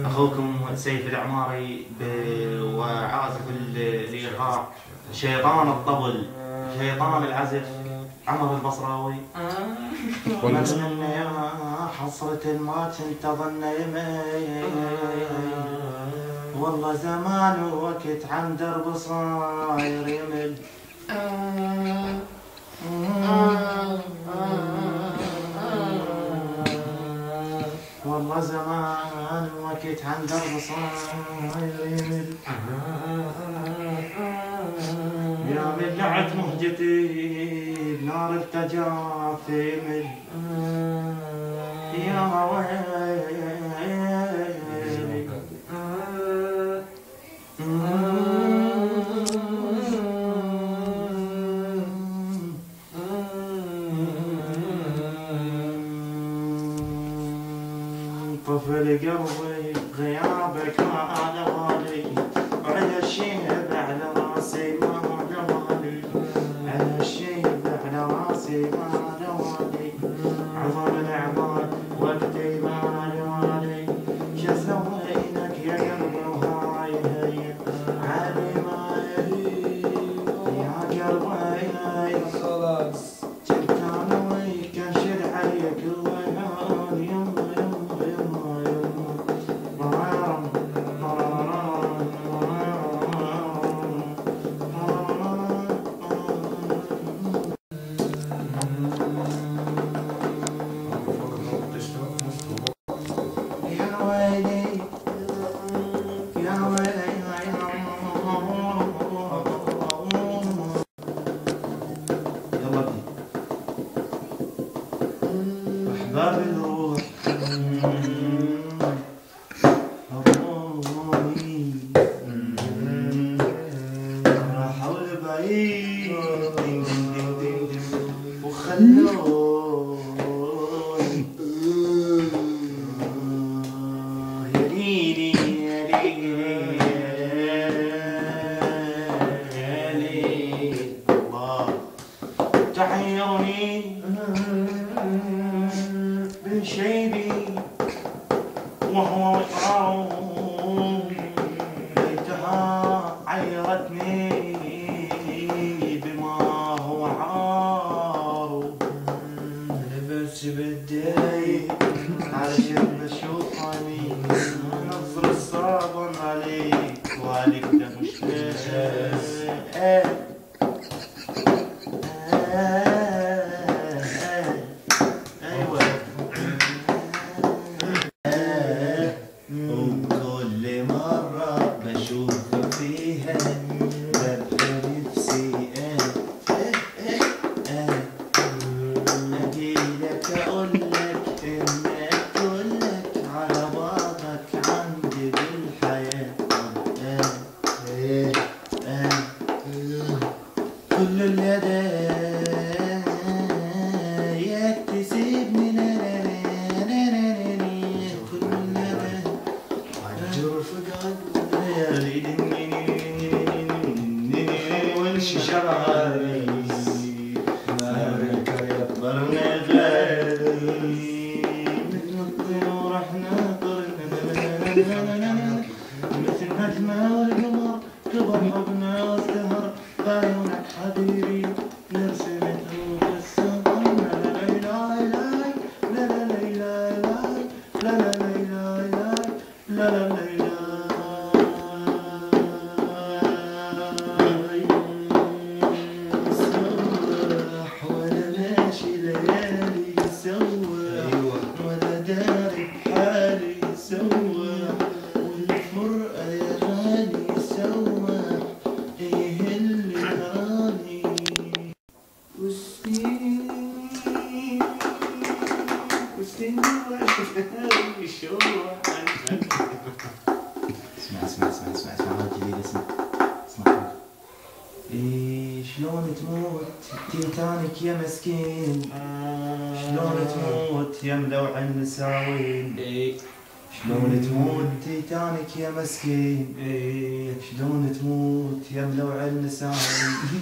أخوكم سيف العماري وعازف الإيقاع شيطان الطبل شيطان العزف عمر البصراوي. يا حصرة ما كنت أظن والله زمان ووقت عن درب صاير يمل. والله زمان وقت عن درب صاير يمل. يا ملعت مهجتي بنار التجاف يمل. يا ويلي طفل قلبي غيابك ما دوالي على الشيب على راسي ما دوالي على الشيب على راسي ما دوالي عظم العباد وقتي ما دوالي شو سوينك يا قلبي وهاي هي علي ما يا قلبي خلاص جبت انا وياك انشد عليك الوهان يما أحباب الروح هرموني راحوا لبعيد وخلوني يا ليلي يا ليلي يا ليلي الله تحيرني من شيبي وهو وقعه ليتها عيرتني بما هو عار. انا بس بدي علشان بشوفني نظر الصابون عليك وعليك ده مشتاق. وكل مرة بشوف فيها ببقى نفسي أجيلك أقولك إنك كلك على بعضك عندي بالحياة. كل اليد يكتسبني شراري نار الكريم برنجلي نطير ورحنا طرنا مثل نجمة والقمر كبر حبنا وازدهر بعيونك حبيبي نرسم طوق السمر. لا لا لا لا لا لا لا لا لا لا لا اسمع جديد اسمع. شلون تموت تيتانيك يا مسكين شلون تموت يا ملوع النساوين شلون تموت تيتانيك يا مسكين شلون تموت يا ملوع النساوين.